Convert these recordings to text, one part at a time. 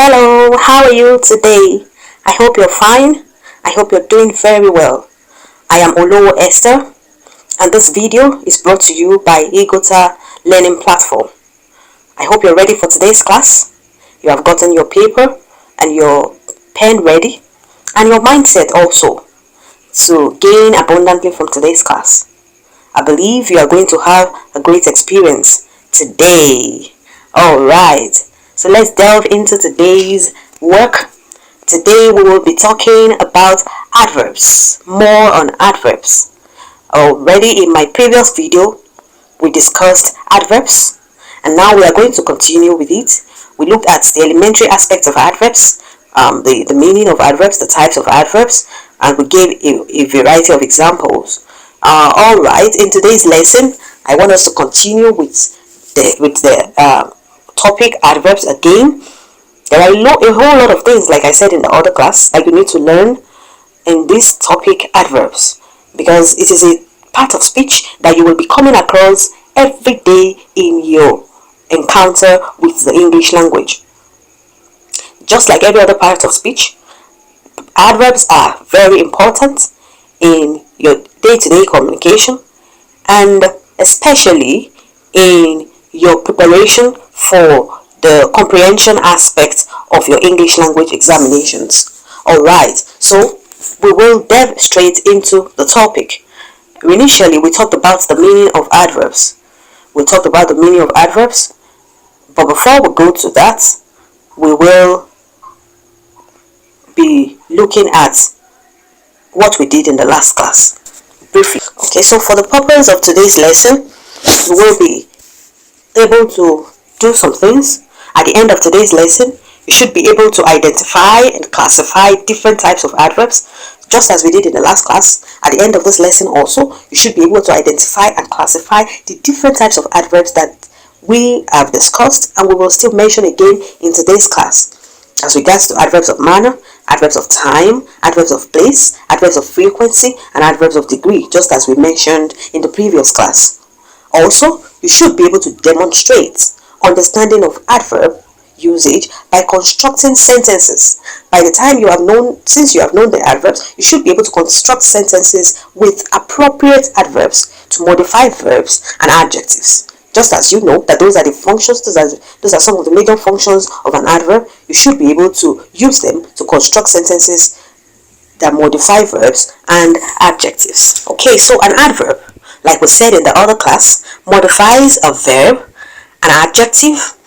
Hello, how are you today? I hope you're fine. I hope you're doing very well. I am Olowo Esther, and this video is brought to you by Egota Learning Platform. I hope you're ready for today's class. You have gotten your paper and your pen ready, and your mindset also to gain abundantly from today's class. I believe you are going to have a great experience today. Alright, so let's delve into today's work. Today we will be talking about adverbs, more on adverbs. Already in my previous video, we discussed adverbs, and now we are going to continue with it. We looked at the elementary aspects of adverbs, the meaning of adverbs, the types of adverbs, and we gave a variety of examples. Alright, in today's lesson, I want us to continue with the topic adverbs again. There are a whole lot of things, like I said in the other class, that you need to learn in this topic adverbs, because it is a part of speech that you will be coming across every day in your encounter with the English language. Just like every other part of speech, adverbs are very important in your day-to-day communication, and especially in your preparation for the comprehension aspect of your English language examinations. Alright, so we will delve straight into the topic. Initially, we talked about the meaning of adverbs. But before we go to that, we will be looking at what we did in the last class briefly. Okay, so for the purpose of today's lesson, we will be able to do some things. At the end of today's lesson, you should be able to identify and classify different types of adverbs, just as we did in the last class. At the end of this lesson also, you should be able to identify and classify the different types of adverbs that we have discussed, and we will still mention again in today's class. As regards to adverbs of manner, adverbs of time, adverbs of place, adverbs of frequency, and adverbs of degree, just as we mentioned in the previous class. Also, you should be able to demonstrate understanding of adverb usage by constructing sentences. By the time since you have known the adverbs, you should be able to construct sentences with appropriate adverbs to modify verbs and adjectives. Just as you know that those are the functions, those are some of the major functions of an adverb, you should be able to use them to construct sentences that modify verbs and adjectives. Okay, so an adverb, like we said in the other class, modifies a verb, an adjective,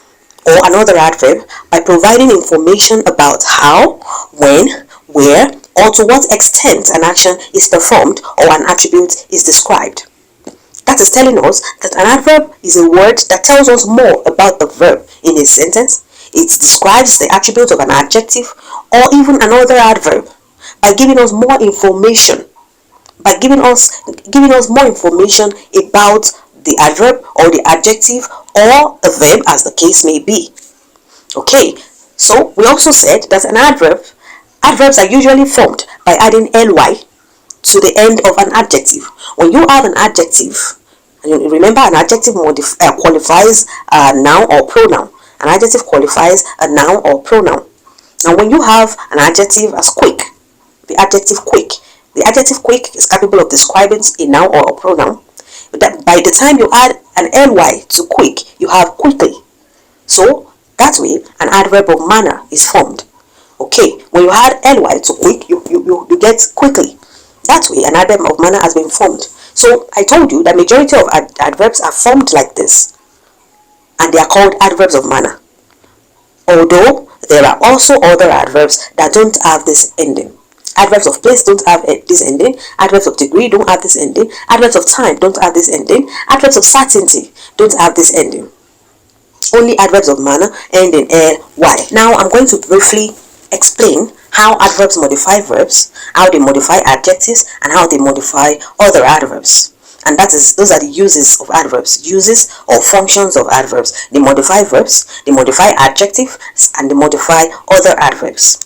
or another adverb by providing information about how, when, where, or to what extent an action is performed or an attribute is described. That is telling us that an adverb is a word that tells us more about the verb in a sentence. It describes the attribute of an adjective or even another adverb by giving us more information, more information about the adverb or the adjective or the verb, as the case may be. Okay, so we also said that adverbs are usually formed by adding ly to the end of an adjective. When you have an adjective, and remember, an adjective qualifies a noun or pronoun. An adjective qualifies a noun or pronoun. Now, when you have an adjective as quick, the adjective quick is capable of describing a noun or a pronoun. But that by the time you add an ly to quick, you have quickly. So that way, an adverb of manner is formed. Okay, when you add ly to quick, you get quickly. That way, an adverb of manner has been formed. So I told you that majority of adverbs are formed like this, and they are called adverbs of manner. Although there are also other adverbs that don't have this ending. Adverbs of place don't have this ending. Adverbs of degree don't have this ending. Adverbs of time don't have this ending. Adverbs of certainty don't have this ending. Only adverbs of manner end in ly. Now I'm going to briefly explain how adverbs modify verbs, how they modify adjectives, and how they modify other adverbs. And those are the uses of adverbs, uses or functions of adverbs. They modify verbs, they modify adjectives, and they modify other adverbs.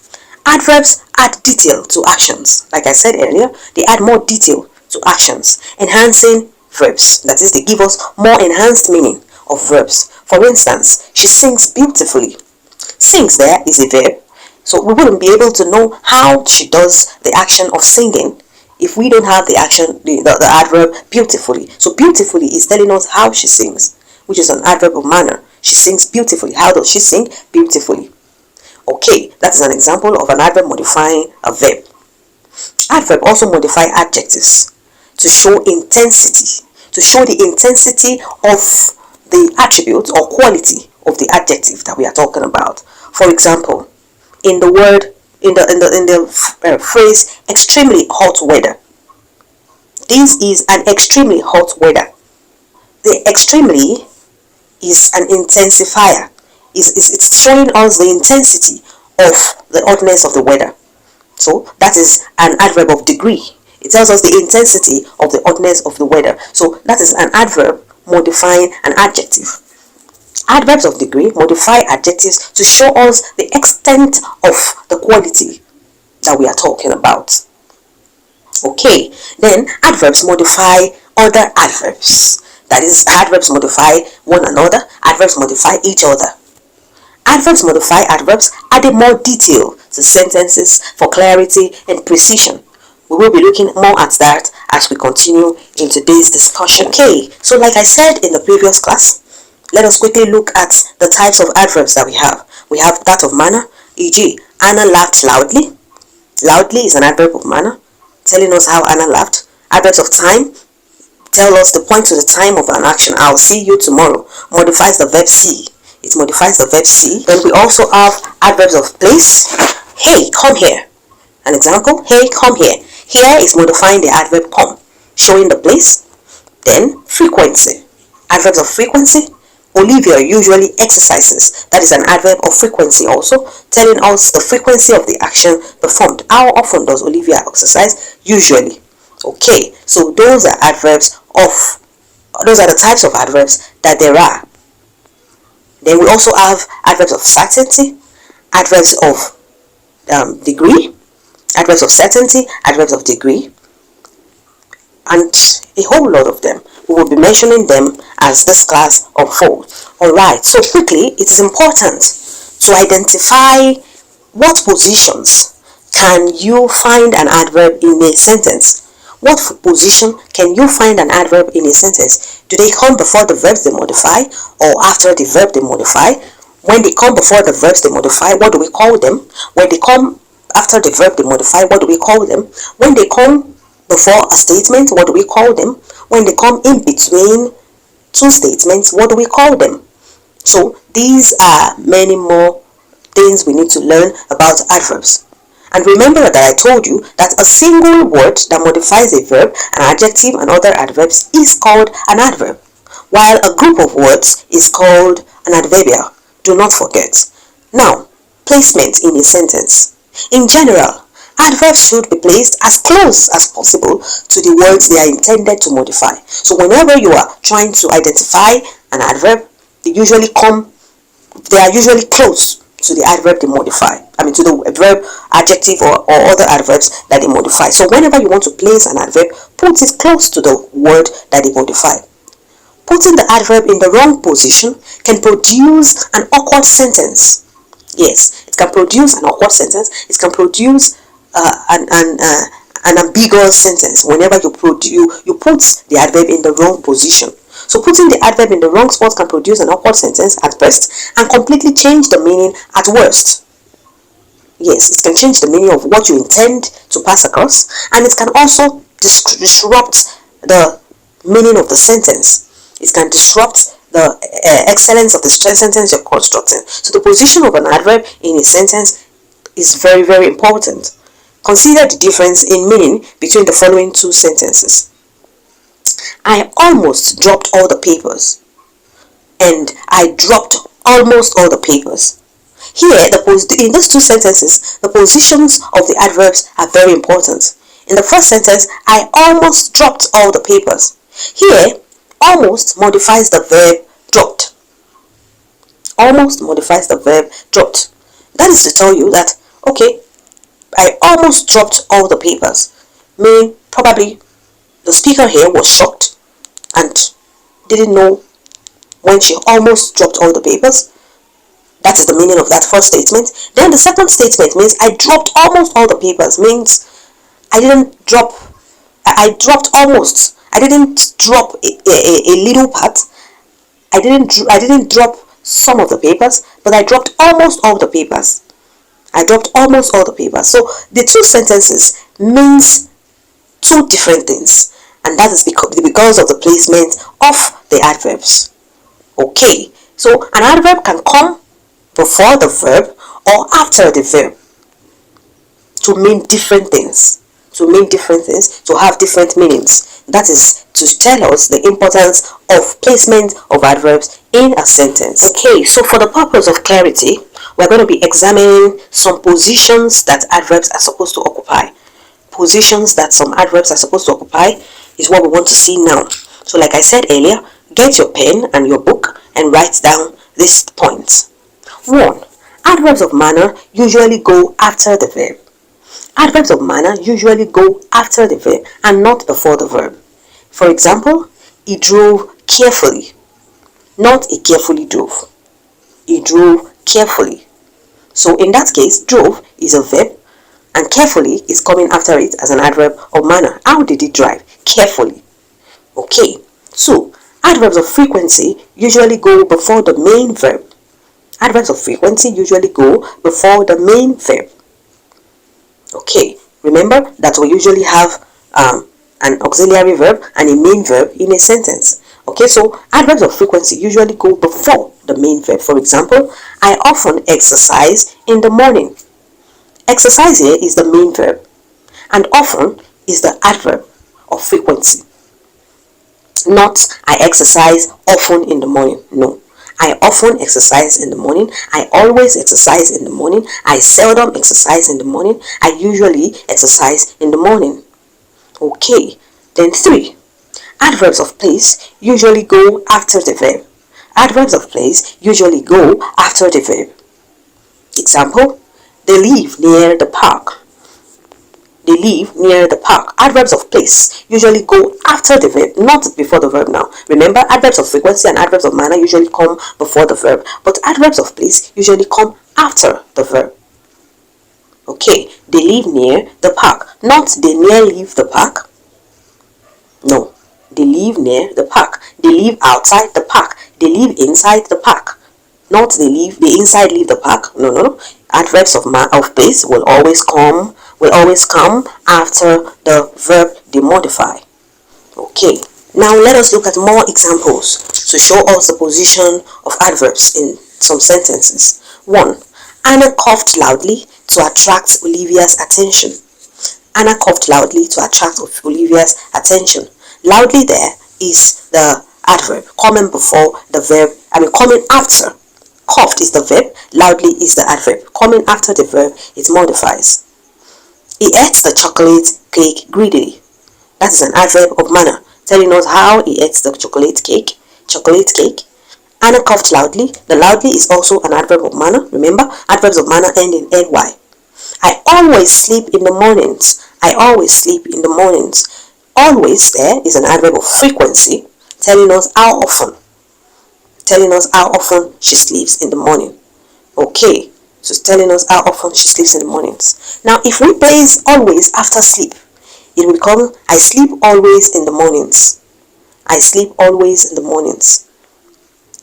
Adverbs add detail to actions. Like I said earlier, they add more detail to actions, enhancing verbs. That is, they give us more enhanced meaning of verbs. For instance, she sings beautifully. Sings there is a verb. So we wouldn't be able to know how she does the action of singing if we don't have the action, the adverb beautifully. So beautifully is telling us how she sings, which is an adverb of manner. She sings beautifully. How does she sing? Beautifully. Okay, that is an example of an adverb modifying a verb. Adverb also modify adjectives to show intensity, to show the intensity of the attribute or quality of the adjective that we are talking about. For example, in the word, in the phrase extremely hot weather. This is an extremely hot weather. The extremely is an intensifier. It's showing us the intensity of the hotness of the weather. So that is an adverb of degree. It tells us the intensity of the hotness of the weather. So that is an adverb modifying an adjective. Adverbs of degree modify adjectives to show us the extent of the quality that we are talking about. Okay, then adverbs modify other adverbs. That is, adverbs modify one another, adverbs modify each other. Adverbs modify adverbs, adding more detail to sentences for clarity and precision. We will be looking more at that as we continue in today's discussion. Okay, so like I said in the previous class, let us quickly look at the types of adverbs that we have. We have that of manner, e.g. Anna laughed loudly. Loudly is an adverb of manner, telling us how Anna laughed. Adverbs of time tell us the point to the time of an action. I'll see you tomorrow. Modifies the verb see. It modifies the verb see. Then we also have adverbs of place. Hey, come here. An example, hey, come here. Here is modifying the adverb come, showing the place. Then frequency. Adverbs of frequency. Olivia usually exercises. That is an adverb of frequency also, telling us the frequency of the action performed. How often does Olivia exercise? Usually. Okay, so those are the types of adverbs that there are. Then we also have adverbs of certainty, adverbs of degree, adverbs of certainty, adverbs of degree, and a whole lot of them. We will be mentioning them as this class unfolds. Alright, so quickly, it is important to identify what positions can you find an adverb in a sentence. What position can you find an adverb in a sentence? Do they come before the verbs they modify or after the verb they modify? When they come before the verbs they modify, what do we call them? When they come after the verb they modify, what do we call them? When they come before a statement, what do we call them? When they come in between two statements, what do we call them? So these are many more things we need to learn about adverbs. And remember that I told you that a single word that modifies a verb, an adjective, and other adverbs is called an adverb, while a group of words is called an adverbial. Do not forget. Now, placement in a sentence. In general, adverbs should be placed as close as possible to the words they are intended to modify. So whenever you are trying to identify an adverb, they are usually close to the adverb they modify. To the verb, adjective, or other adverbs that they modify. So whenever you want to place an adverb, put it close to the word that they modify. Putting the adverb in the wrong position can produce an awkward sentence. Yes, it can produce an awkward sentence. It can produce an ambiguous sentence whenever you put the adverb in the wrong position. So putting the adverb in the wrong spot can produce an awkward sentence at best and completely change the meaning at worst. Yes, it can change the meaning of what you intend to pass across, and it can also disrupt the meaning of the sentence. It can disrupt the excellence of the sentence you're constructing. So the position of an adverb in a sentence is very, very important. Consider the difference in meaning between the following two sentences. I almost dropped all the papers, and I dropped almost all the papers. Here, in these two sentences, the positions of the adverbs are very important. In the first sentence, I almost dropped all the papers. Here, almost modifies the verb dropped. Almost modifies the verb dropped. That is to tell you that, okay, I almost dropped all the papers. Meaning, probably the speaker here was shocked and didn't know when she almost dropped all the papers. That is the meaning of that first statement. Then the second statement means I dropped almost all the papers. Means I didn't drop. I dropped almost. I didn't drop a little part. I didn't drop some of the papers, but I dropped almost all the papers. I dropped almost all the papers. So the two sentences means two different things, and that is because of the placement of the adverbs. Okay, so an adverb can come before the verb or after the verb to mean different things, to have different meanings. That is to tell us the importance of placement of adverbs in a sentence. Okay, so for the purpose of clarity, we're going to be examining some positions that adverbs are supposed to occupy. Positions that some adverbs are supposed to occupy is what we want to see now. So like I said earlier, get your pen and your book and write down these points. 1. Adverbs of manner usually go after the verb. Adverbs of manner usually go after the verb and not before the verb. For example, he drove carefully, not he carefully drove. He drove carefully. So in that case, drove is a verb and carefully is coming after it as an adverb of manner. How did he drive? Carefully. Okay. 2. Adverbs of frequency usually go before the main verb. Adverbs of frequency usually go before the main verb. Okay, remember that we usually have an auxiliary verb and a main verb in a sentence. Okay, so adverbs of frequency usually go before the main verb. For example, I often exercise in the morning. Exercise here is the main verb, and often is the adverb of frequency. Not I exercise often in the morning. No. I often exercise in the morning. I always exercise in the morning. I seldom exercise in the morning. I usually exercise in the morning. Okay. Then 3. Adverbs of place usually go after the verb. Adverbs of place usually go after the verb. Example, they live near the park. They live near the park. Adverbs of place usually go after the verb, not before the verb now. Remember, adverbs of frequency and adverbs of manner usually come before the verb, but adverbs of place usually come after the verb. Okay, they live near the park, not they near leave the park. No, they live near the park. They live outside the park. They live inside the park. Not they inside leave the park. No. Adverbs of place will always come after the verb they modify. Okay, now let us look at more examples to show us the position of adverbs in some sentences. 1. Anna coughed loudly to attract Olivia's attention. Anna coughed loudly to attract Olivia's attention. Loudly there is the adverb coming before the verb, coming after. Coughed is the verb, loudly is the adverb. Coming after the verb, it modifies. He ate the chocolate cake greedily. That is an adverb of manner, telling us how he ate the chocolate cake. Chocolate cake. Anna coughed loudly. The loudly is also an adverb of manner. Remember, adverbs of manner end in ly. I always sleep in the mornings. I always sleep in the mornings. Always there is an adverb of frequency, telling us how often. Telling us how often she sleeps in the morning. Okay, so it's telling us how often she sleeps in the mornings. Now, if we place always after sleep, it will become I sleep always in the mornings. I sleep always in the mornings.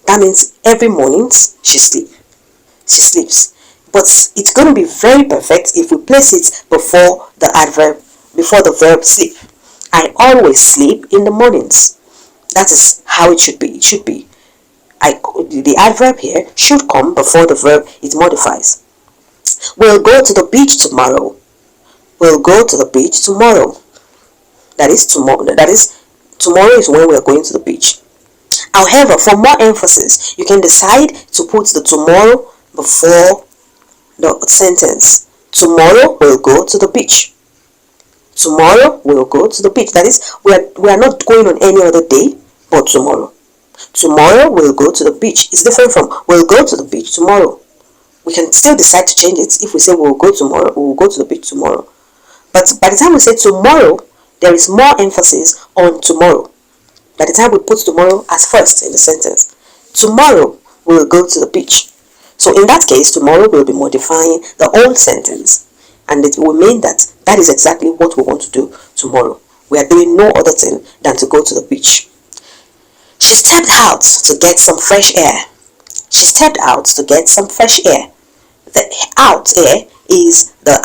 That means every morning she sleeps. But it's going to be very perfect if we place it before the adverb, before the verb sleep. I always sleep in the mornings. That is how it should be. It should be. The adverb here should come before the verb it modifies. We'll go to the beach tomorrow. We'll go to the beach tomorrow. That is tomorrow. Tomorrow is when we are going to the beach. However, for more emphasis, you can decide to put the tomorrow before the sentence. Tomorrow we'll go to the beach. Tomorrow we'll go to the beach. That is, we are not going on any other day but tomorrow. Tomorrow we'll go to the beach. It's different from we'll go to the beach tomorrow. We can still decide to change it. If we say we'll go tomorrow, we'll go to the beach tomorrow. But by the time we say tomorrow, there is more emphasis on tomorrow. By the time we put tomorrow as first in the sentence. Tomorrow we'll go to the beach. So in that case, tomorrow we'll be modifying the old sentence, and it will mean that that is exactly what we want to do tomorrow. We are doing no other thing than to go to the beach. She stepped out to get some fresh air. She stepped out to get some fresh air. The out here is the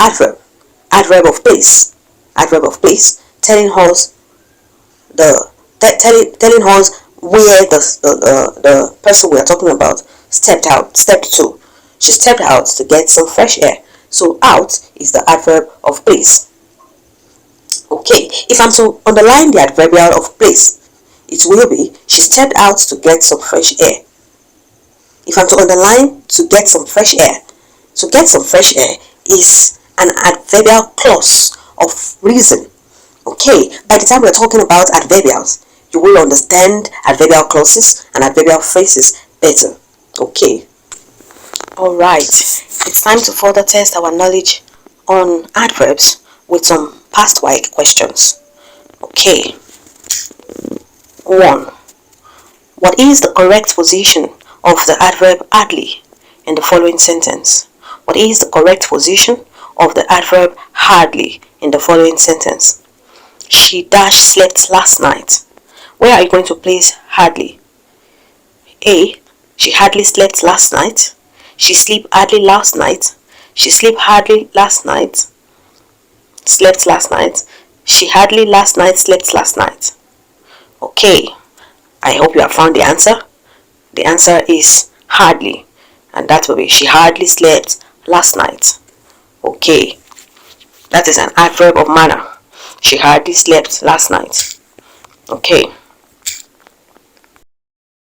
adverb of place. Adverb of place, telling us telling us where the person we are talking about stepped to. She stepped out to get some fresh air. So out is the adverb of place. Okay, if I'm to underline the adverbial of place, it will be she stepped out to get some fresh air. If I'm to underline to get some fresh air, to get some fresh air is an adverbial clause of reason. Okay, by the time we're talking about adverbials, you will understand adverbial clauses and adverbial phrases better. Okay. Alright, it's time to further test our knowledge on adverbs with some past WAEC questions. Okay. 1. What is the correct position of the adverb hardly in the following sentence? What is the correct position of the adverb hardly in the following sentence? She slept last night. Where are you going to place hardly? A. She hardly slept last night. She slept hardly last night. She slept hardly last night. Slept last night. She hardly last night slept last night. Okay. I hope you have found the answer. The answer is hardly. And that will be she hardly slept last night. Okay. That is an adverb of manner. She hardly slept last night. Okay.